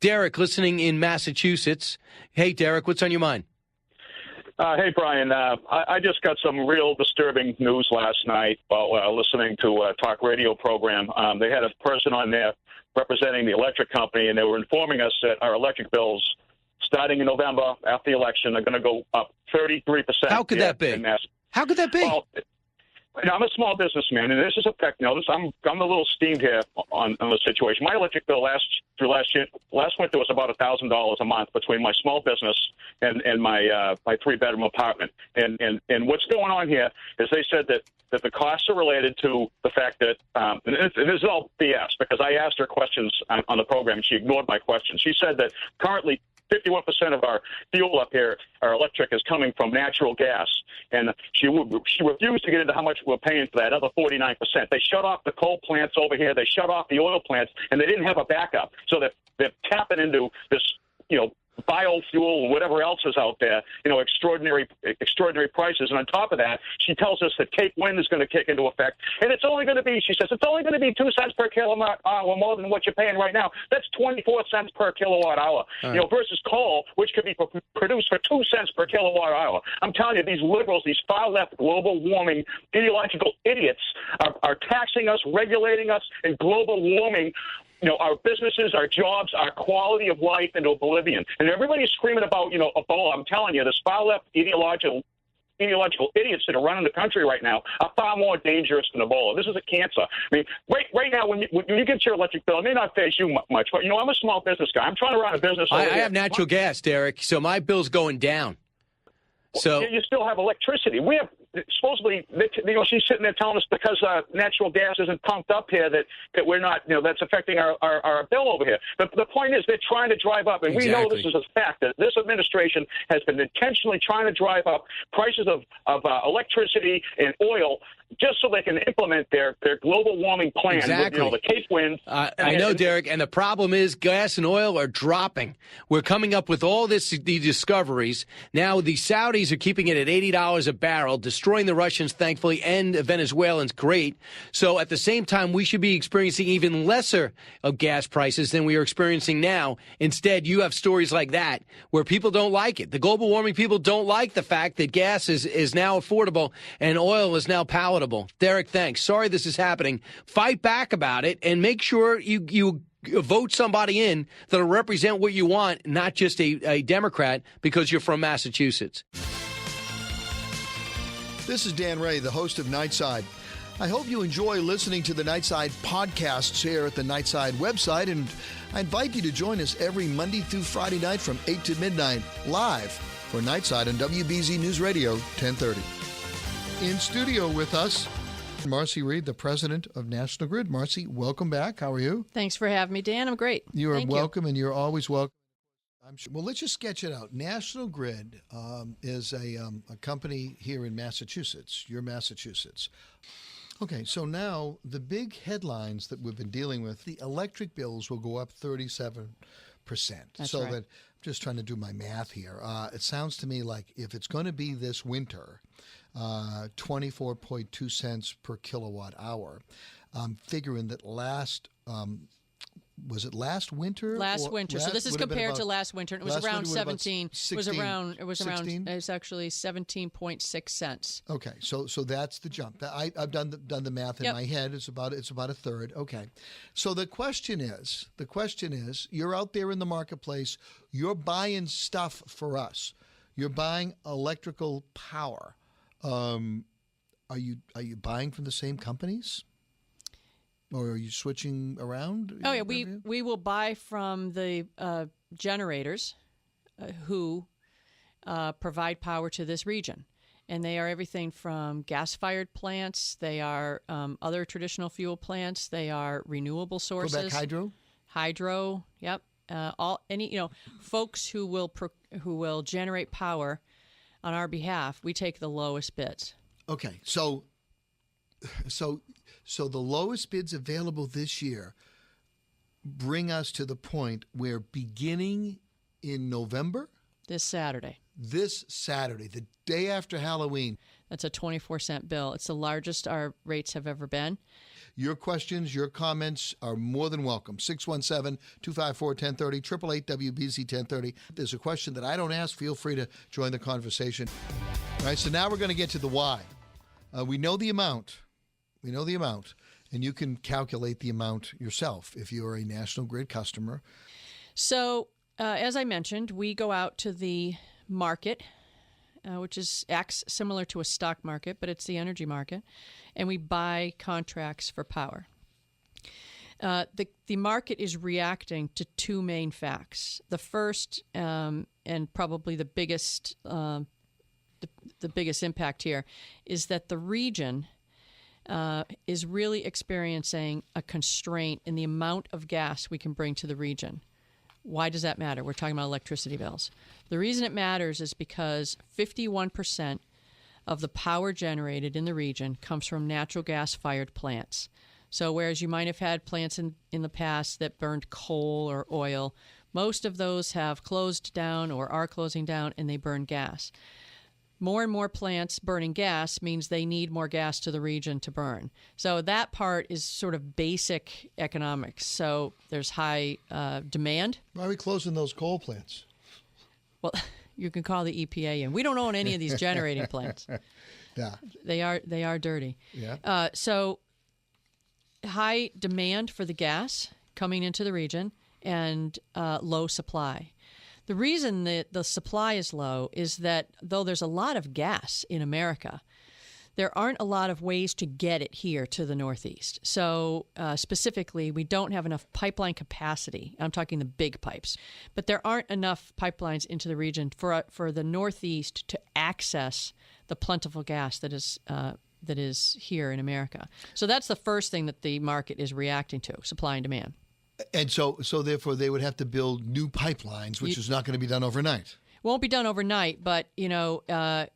Derek, listening in Massachusetts. Hey, Derek, what's on your mind? Hey, Brian. I just got some real disturbing news last night while listening to a talk radio program. They had a person on there representing the electric company, and they were informing us that our electric bills, starting in November after the election, are going to go up 33%. How could that be? How could that be? Well, I'm a small businessman, and this is I'm a little steamed here on the situation. My electric bill last winter was about $1,000 a month between my small business and my 3-bedroom apartment. And what's going on here is they said that the costs are related to the fact that and this is all BS because I asked her questions on the program and she ignored my questions. She said that currently 51% of our fuel up here, our electric, is coming from natural gas. And she refused to get into how much we're paying for that other 49%. They shut off the coal plants over here. They shut off the oil plants, and they didn't have a backup. So they're tapping into this, biofuel and whatever else is out there, extraordinary prices. And on top of that, she tells us that Cape Wind is going to kick into effect. And she says, it's only going to be 2 cents per kilowatt hour more than what you're paying right now. That's 24 cents per kilowatt hour, right. Versus coal, which could be produced for 2 cents per kilowatt hour. I'm telling you, these liberals, these far-left global warming ideological idiots are taxing us, regulating us, and global warming our businesses, our jobs, our quality of life into oblivion. And everybody's screaming about, Ebola. I'm telling you, this far-left ideological idiots that are running the country right now are far more dangerous than Ebola. This is a cancer. I mean, right now, when you get your electric bill, it may not face you much, but, I'm a small business guy. I'm trying to run a business. I have natural gas, Derek, so my bill's going down. So you still have electricity. We have supposedly, she's sitting there telling us because natural gas isn't pumped up here that we're not, that's affecting our bill over here. But the point is, they're trying to drive up, and we know this is a fact that this administration has been intentionally trying to drive up prices of electricity and oil just so they can implement their global warming plan. Exactly. With, the Cape Wind. I know, Derek, and the problem is gas and oil are dropping. We're coming up with all the discoveries. Now the Saudis are keeping it at $80 a barrel, destroying the Russians, thankfully, and the Venezuelans. Great. So at the same time, we should be experiencing even lesser of gas prices than we are experiencing now. Instead, you have stories like that where people don't like it. The global warming people don't like the fact that gas is now affordable and oil is now palatable. Derek, thanks. Sorry this is happening. Fight back about it and make sure you vote somebody in that'll represent what you want, not just a Democrat because you're from Massachusetts. This is Dan Ray, the host of Nightside. I hope you enjoy listening to the Nightside podcasts here at the Nightside website, and I invite you to join us every Monday through Friday night from 8 to midnight live for Nightside on WBZ News Radio 1030. In studio with us, Marcy Reed, the president of National Grid. Marcy, welcome back. How are you? Thanks for having me, Dan. I'm great. You are welcome, and you're always welcome. I'm sure. Well, let's just sketch it out. National Grid is a company here in Massachusetts. You're Massachusetts. Okay, so now the big headlines that we've been dealing with, the electric bills will go up 37%. That's so right. that, I'm just trying to do my math here. It sounds to me like if it's going to be this winter, 24.2 cents per kilowatt hour. I'm figuring that was it last winter? Last winter. So this is compared to last winter. It was around 17. It was around. It was actually 17.6 cents. Okay, so that's the jump. I've done the math in my head. It's about a third. Okay, so the question is, you're out there in the marketplace. You're buying stuff for us. You're buying electrical power. Are you buying from the same companies? Or are you switching around? Oh, yeah. We will buy from the generators who provide power to this region. And they are everything from gas-fired plants. They are other traditional fuel plants. They are renewable sources. Quebec Hydro? Hydro, yep. Folks who will generate power on our behalf, we take the lowest bids. Okay, so the lowest bids available this year bring us to the point where beginning in November? This Saturday, the day after Halloween. That's a 24-cent bill. It's the largest our rates have ever been. Your questions, your comments are more than welcome. 617-254-1030, 888-WBZ-1030. There's a question that I don't ask. Feel free to join the conversation. All right, so now we're going to get to the why. We know the amount. And you can calculate the amount yourself if you are a National Grid customer. So, as I mentioned, we go out to the market, which acts similar to a stock market, but it's the energy market, and we buy contracts for power. The market is reacting to two main facts. The first, and probably the biggest impact here, is that the region is really experiencing a constraint in the amount of gas we can bring to the region. Why does that matter? We're talking about electricity bills. The reason it matters is because 51% of the power generated in the region comes from natural gas-fired plants. So whereas you might have had plants in the past that burned coal or oil, most of those have closed down or are closing down, and they burn gas. More and more plants burning gas means they need more gas to the region to burn. So that part is sort of basic economics. So there's high demand. Why are we closing those coal plants? Well, you can call the EPA in. We don't own any of these generating plants. Yeah. They are dirty. Yeah. So high demand for the gas coming into the region and low supply. The reason that the supply is low is that though there's a lot of gas in America, there aren't a lot of ways to get it here to the Northeast. So specifically, we don't have enough pipeline capacity. I'm talking the big pipes. But there aren't enough pipelines into the region for the Northeast to access the plentiful gas that is here in America. So that's the first thing that the market is reacting to, supply and demand. And so therefore, they would have to build new pipelines, which is not going to be done overnight. Won't be done overnight, but, I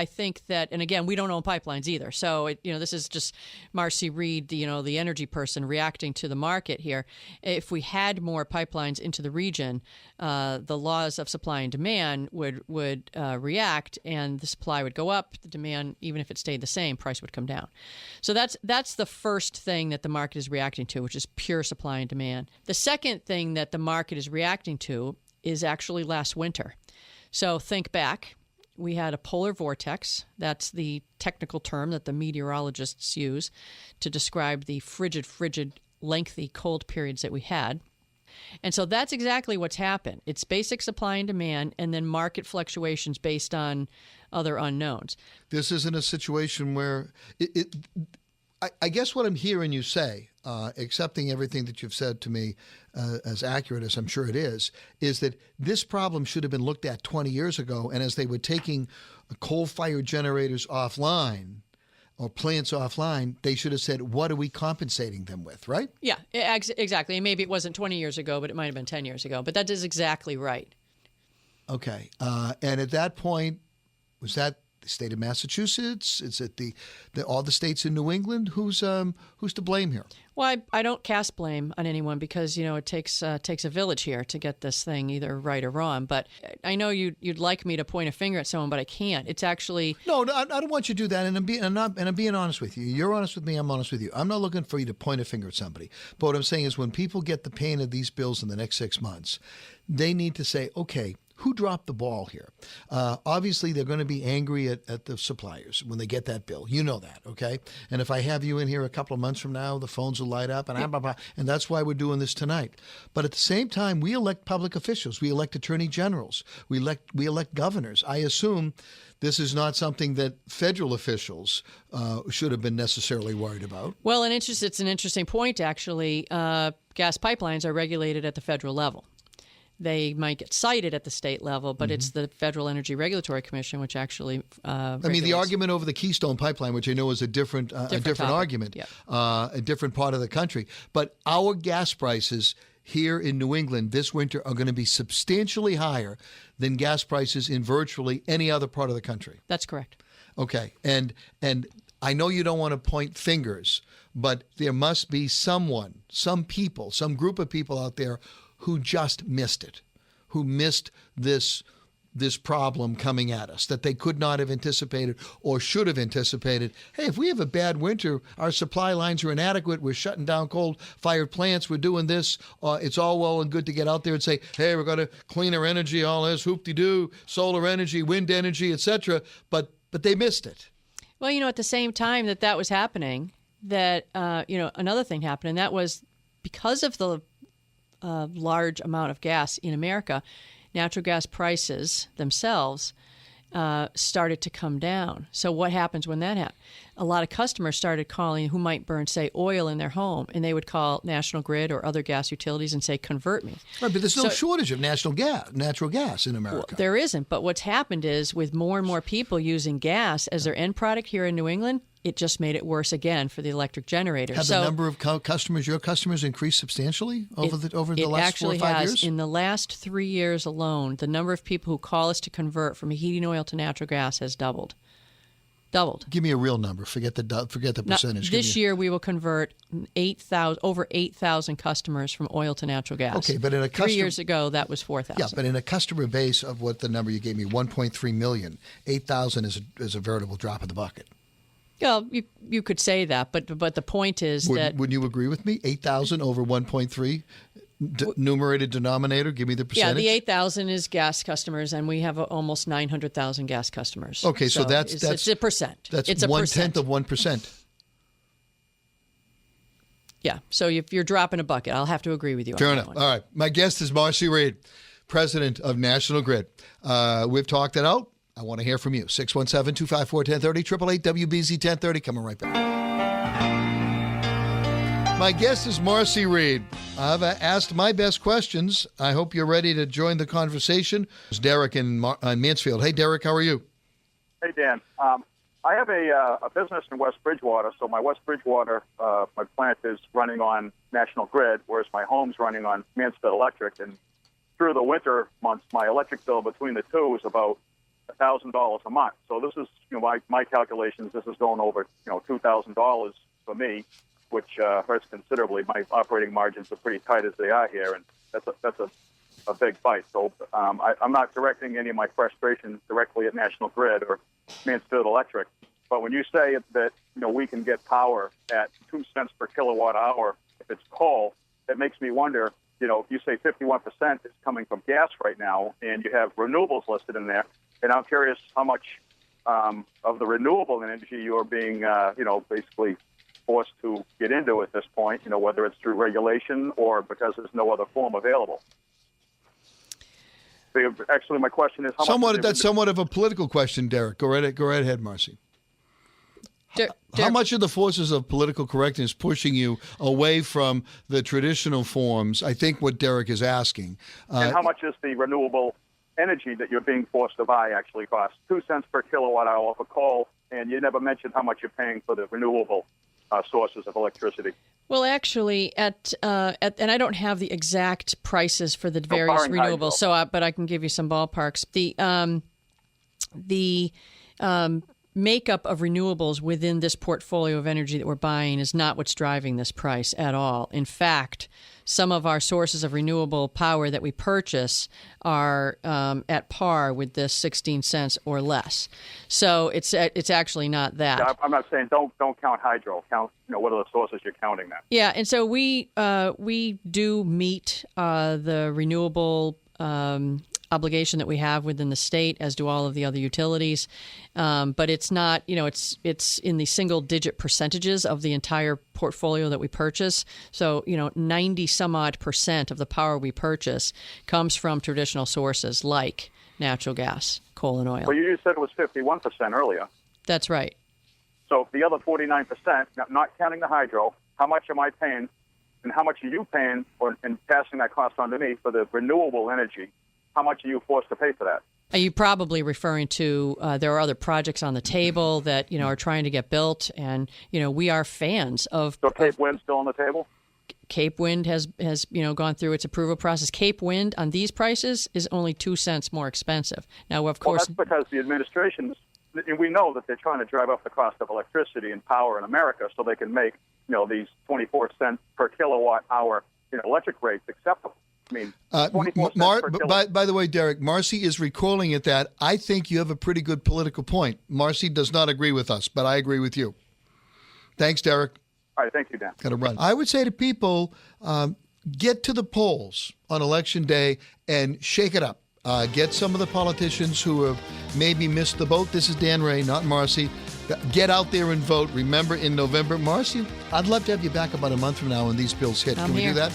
think that, and again, we don't own pipelines either. So, this is just Marcy Reed, the energy person reacting to the market here. If we had more pipelines into the region, the laws of supply and demand would react, and the supply would go up. The demand, even if it stayed the same, price would come down. So that's the first thing that the market is reacting to, which is pure supply and demand. The second thing that the market is reacting to is actually last winter. So think back. We had a polar vortex. That's the technical term that the meteorologists use to describe the frigid, lengthy cold periods that we had. And so that's exactly what's happened. It's basic supply and demand and then market fluctuations based on other unknowns. This isn't a situation where I guess what I'm hearing you say, accepting everything that you've said to me as accurate as I'm sure it is that this problem should have been looked at 20 years ago. And as they were taking coal-fired generators offline or plants offline, they should have said, what are we compensating them with, right? Yeah, exactly. And maybe it wasn't 20 years ago, but it might have been 10 years ago. But that is exactly right. Okay. And at that point, was that the state of Massachusetts? Is it all the states in New England? Who's to blame here? Well, I don't cast blame on anyone because it takes a village here to get this thing either right or wrong. But I know you'd like me to point a finger at someone, but I can't. It's actually no. I don't want you to do that. And I'm being honest with you. You're honest with me. I'm honest with you. I'm not looking for you to point a finger at somebody. But what I'm saying is, when people get the pain of these bills in the next 6 months, they need to say, okay, who dropped the ball here? Obviously, they're going to be angry at the suppliers when they get that bill. You know that, okay? And if I have you in here a couple of months from now, the phones will light up, and that's why we're doing this tonight. But at the same time, we elect public officials. We elect attorney generals. We elect governors. I assume this is not something that federal officials should have been necessarily worried about. Well, it's an interesting point, actually. Gas pipelines are regulated at the federal level. They might get cited at the state level, but it's the Federal Energy Regulatory Commission which actually regulates. The argument over the Keystone Pipeline, which I know is a different argument, a different part of the country. But our gas prices here in New England this winter are going to be substantially higher than gas prices in virtually any other part of the country. That's correct. Okay. And I know you don't want to point fingers, but there must be someone, some people, some group of people out there who just missed it, who missed this this problem coming at us that they could not have anticipated or should have anticipated. Hey, if we have a bad winter, our supply lines are inadequate, we're shutting down coal-fired plants, we're doing this, it's all well and good to get out there and say, hey, we're going to cleaner energy, all this, hoop-de-doo, solar energy, wind energy, etc., but they missed it. Well, at the same time that was happening, that, another thing happened, and that was because of the large amount of gas in America, natural gas prices themselves started to come down. So what happens when that happens? A lot of customers started calling who might burn, say, oil in their home, and they would call National Grid or other gas utilities and say, convert me. Right, but there's no shortage of natural gas in America. Well, there isn't, but what's happened is with more and more people using gas as their end product here in New England, it just made it worse again for the electric generators. Have the number of customers, your customers, increased substantially over the last 4 or 5 years? It actually has. In the last 3 years alone, the number of people who call us to convert from heating oil to natural gas has doubled. Give me a real number. Forget the percentage. This year we will convert over 8,000 customers from oil to natural gas. Okay, but in a 3 years ago that was 4,000. Yeah, but in a customer base of what the number you gave me, 1.3 million, 8,000 is a veritable drop in the bucket. Well, you could say that, but the point is that... Would you agree with me? 8,000 over 1.3? Numerated denominator, give me the percentage. Yeah, the 8,000 is gas customers, and we have almost 900,000 gas customers. Okay, so that's it's a percent. That's it's 1/10 of 1%. Yeah, so if you're dropping a bucket, I'll have to agree with you. Fair on enough. That one. All right, my guest is Marcy Reed, president of National Grid. We've talked it out. I want to hear from you. 617-254-1030, 888-WBZ-1030. Coming right back. My guest is Marcy Reed. I've asked my best questions. I hope you're ready to join the conversation. It's Derek in Mansfield. Hey, Derek, how are you? Hey, Dan. I have a business in West Bridgewater, so my West Bridgewater, my plant is running on National Grid, whereas my home's running on Mansfield Electric. And through the winter months, my electric bill between the two is about $1,000 a month. So this is, my calculations, this is going over, $2,000 for me, which hurts considerably. My operating margins are pretty tight as they are here, and that's a big bite. So I'm not directing any of my frustration directly at National Grid or Mansfield Electric. But when you say that we can get power at 2 cents per kilowatt hour if it's coal, it makes me wonder. If you say 51% is coming from gas right now, and you have renewables listed in there, and I'm curious how much of the renewable energy you're being, basically forced to get into at this point, whether it's through regulation or because there's no other form available. So actually, my question is how much... That's somewhat of a political question, Derek. Go right ahead, Marcy. How much of the forces of political correctness pushing you away from the traditional forms? I think what Derek is asking. And how much is the renewable energy that you're being forced to buy actually cost? 2 cents per kilowatt hour for coal, and you never mentioned how much you're paying for the renewable sources of electricity. Well, actually, and I don't have the exact prices for the various renewables, but I can give you some ballparks. The makeup of renewables within this portfolio of energy that we're buying is not what's driving this price at all. In fact, some of our sources of renewable power that we purchase are at par with this 16 cents or less. So it's actually not that. Yeah, I'm not saying don't count hydro. Count what are the sources you're counting then? Yeah, and so we do meet the renewable obligation that we have within the state, as do all of the other utilities. But it's not, it's in the single-digit percentages of the entire portfolio that we purchase. So, 90 some odd % of the power we purchase comes from traditional sources like natural gas, coal, and oil. Well, you just said it was 51% earlier. That's right. So the other 49%, not counting the hydro, how much am I paying, and how much are you paying and passing that cost on to me for the renewable energy? How much are you forced to pay for that? Are you probably referring to there are other projects on the table that are trying to get built, and we are fans of. So Cape Wind's still on the table? Cape Wind has gone through its approval process. Cape Wind on these prices is only 2 cents more expensive. Now, of course, that's because the administration, we know that they're trying to drive up the cost of electricity and power in America so they can make these 24 cents per kilowatt hour electric rates acceptable. I mean, 24 cents per kilowatt. By the way, Derek, Marcy is recoiling at that. I think you have a pretty good political point. Marcy does not agree with us, but I agree with you. Thanks, Derek. All right, thank you, Dan. Got to run. I would say to people, get to the polls on Election Day and shake it up. Get some of the politicians who have maybe missed the boat. This is Dan Ray, not Marcy. Get out there and vote. Remember, in November, Marcy, I'd love to have you back about a month from now when these bills hit. Can we do that?